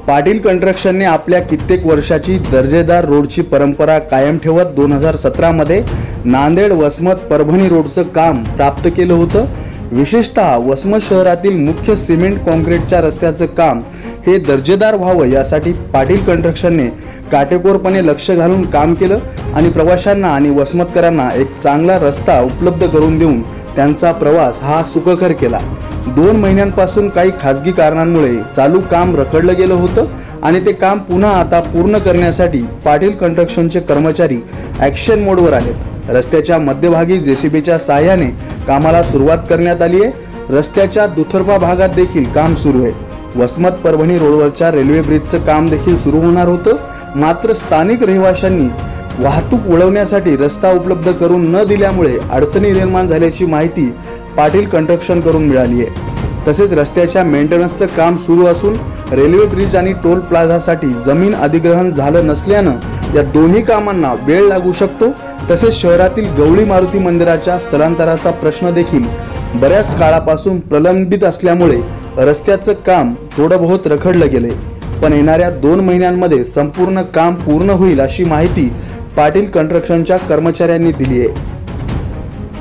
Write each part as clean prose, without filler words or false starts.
पाटील कंस्ट्रक्शनने आपल्या कित्येक वर्षाची दर्जेदार रोडची परंपरा कायम ठेवत 2017 मध्ये नांदेड वसमत परभणी रोडचं काम प्राप्त केलं होतं। विशेषतः वसमत शहरातील मुख्य सिमेंट कॉन्क्रीटच्या रस्त्याचं काम हे दर्जेदार व्हावं यासाठी पाटील कंस्ट्रक्शनने काटेकोरपणे लक्ष घालून काम केलं आणि प्रवाशांना आणि वसमतकरांना एक चांगला रस्ता उपलब्ध करून देऊन त्यांचा प्रवास हा सुखकर केला। 2 महिन्यांपासून काही खासगी कारणांमुळे चालू काम रखडलं गेलं होतं आणि ते काम पुन्हा आता पूर्ण करण्यासाठी पाटील कंस्ट्रक्शनचे कर्मचारी ॲक्शन मोडवर आलेत। रस्त्याच्या मध्यभागी जेसीबीच्या साहाय्याने कामाला सुरुवात करण्यात आली आहे। रस्त्याच्या दुतर्फा भागात देखील काम सुरू आहे। वसमत परभणी रोडवरच्या रेल्वे ब्रिजचं काम देखील सुरू होणार होतं, मात्र स्थानिक रहिवाशांनी वाहतूक वळवण्यासाठी रस्ता उपलब्ध करून न दिल्यामुळे अडचणी निर्माण झाल्याची माहिती पाटील कंस्ट्रक्शन करून मिळाली आहे। तसेच रस्त्याच्या मेंटेनन्सचं काम सुरू असून रेल्वे ब्रिज आणि टोल प्लाझासाठी जमीन अधिग्रहण झालं नसल्यानं या दोन्ही कामांना वेळ लागू शकतो। तसेच शहरातील गवळी मारुती मंदिराच्या स्थलांतराचा प्रश्न देखील बऱ्याच काळापासून प्रलंबित असल्यामुळे रस्त्याचं काम थोडं बहुत रखडलं गेले, पण येणाऱ्या 2 महिन्यांमध्ये संपूर्ण काम पूर्ण होईल अशी माहिती पाटील कंस्ट्रक्शनच्या कर्मचाऱ्यांनी दिली आहे।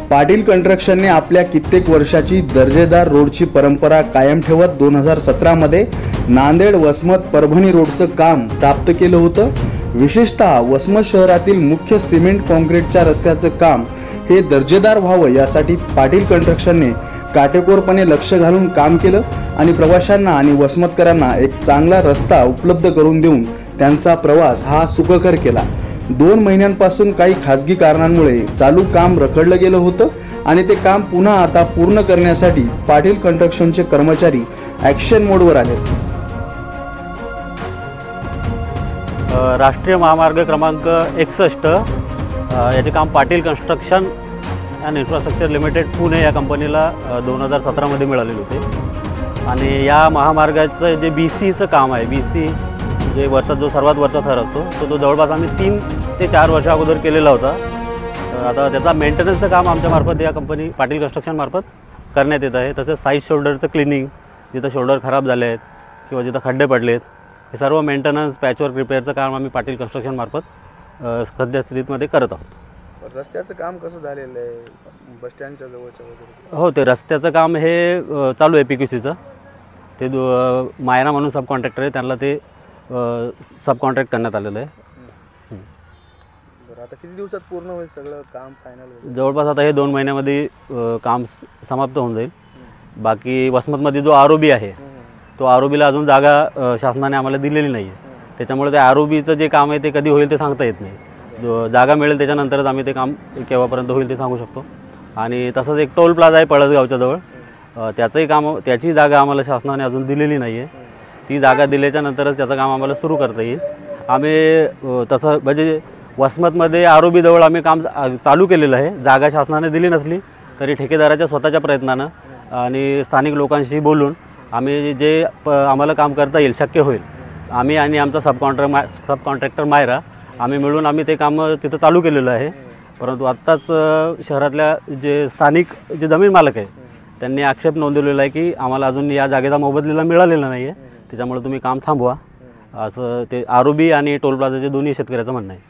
पाटील कंस्ट्रक्शनने आपल्या कित्येक वर्षाची दर्जेदार रोडची परंपरा कायम ठेवत 2017 मध्ये नांदेड वसमत परभणी रोडचं काम प्राप्त केलं होतं। विशेषतः वसमत शहरातील मुख्य सिमेंट कॉन्क्रीटच्या रस्त्याचं काम हे दर्जेदार व्हावं यासाठी पाटील कंस्ट्रक्शनने काटेकोरपणे लक्ष घालून काम केलं आणि प्रवाशांना आणि वसमतकरांना एक चांगला रस्ता उपलब्ध करून देऊन त्यांचा प्रवास हा सुखकर केला। 2 महिन्यांपासून काही खासगी कारणांमुळे चालू काम रखडलं गेलं होतं आणि ते काम पुन्हा आता पूर्ण करण्यासाठी पाटील कंस्ट्रक्शनचे कर्मचारी ॲक्शन मोडवर आलेत। राष्ट्रीय महामार्ग क्रमांक 61 याचे काम Patil construction and infrastructure limited Pune या कंपनीला 2017 मध्ये मिळालेले होते आणि या महामार्गाचं जे BCचं काम आहे, BC जे वरचा जो सर्वात वरचा थर असतो तो जवळपास आम्ही 3 ते 4 वर्षा अगोदर केलेला होता। आता त्याचा मेंटेनन्सचं काम आमच्यामार्फत या कंपनी पाटील कंस्ट्रक्शनमार्फत करण्यात येत आहे। तसेच साईड शोल्डरचं क्लिनिंग, जिथं शोल्डर खराब झाले आहेत किंवा जिथं खड्डे पडलेत, हे सर्व मेंटेनन्स पॅचवर्क रिपेअरचं काम आम्ही पाटील कंस्ट्रक्शनमार्फत सध्या स्थितीमध्ये करत आहोत। रस्त्याचं काम कसं झालेलं आहे बसस्टँडच्या जवळच्या वगैरे? हो, ते रस्त्याचं काम हे चालू आहे PQCचं। ते मायरा म्हणून सब कॉन्ट्रॅक्टर आहे, त्यांना ते सब कॉन्ट्रॅक्ट करण्यात आलेलं आहे। बरं, आता किती दिवसात पूर्ण होईल सगळं काम फायनल? जवळपास आता हे 2 महिन्यामध्ये काम समाप्त होऊन जाईल। बाकी वसमतमध्ये जो ROB आहे तो ROBला अजून जागा शासनाने आम्हाला दिलेली नाही आहे, त्याच्यामुळे ते ROBचं जे काम आहे ते कधी होईल ते सांगता येत नाही। जो जागा मिळेल त्याच्यानंतरच आम्ही ते काम केव्हापर्यंत होईल ते सांगू शकतो। आणि तसंच एक टोल प्लाझा आहे पळसगावच्या जवळ, त्याचंही काम, त्याची जागा आम्हाला शासनाने अजून दिलेली नाही आहे। ती जागा दिल्याच्या नंतरच त्याचं काम आम्हाला सुरू करता येईल। आम्ही तसं म्हणजे वसमतमध्ये ROB जवळ आम्ही काम चालू केलेलं आहे। जागा शासनाने दिली नसली तरी ठेकेदाराच्या स्वतःच्या प्रयत्नानं आणि स्थानिक लोकांशी बोलून आम्ही जे आम्हाला काम करता येईल, शक्य होईल, आम्ही आणि आमचा सब कॉन्ट्रॅक्टर मायरा आम्ही मिळून आम्ही ते काम तिथं चालू केलेलं आहे। परंतु आत्ताच शहरातल्या जे स्थानिक जे जमीन मालक आहे त्यांनी आक्षेप नोंदवलेला आहे की आम्हाला अजून या जागेचा मोबदला मिळालेला नाही आहे, त्याच्यामुळे तुम्ही काम थांबवा, असं ते ROB आणि टोल प्लाझाचे दोन्ही शेतकऱ्याचं म्हणणं आहे।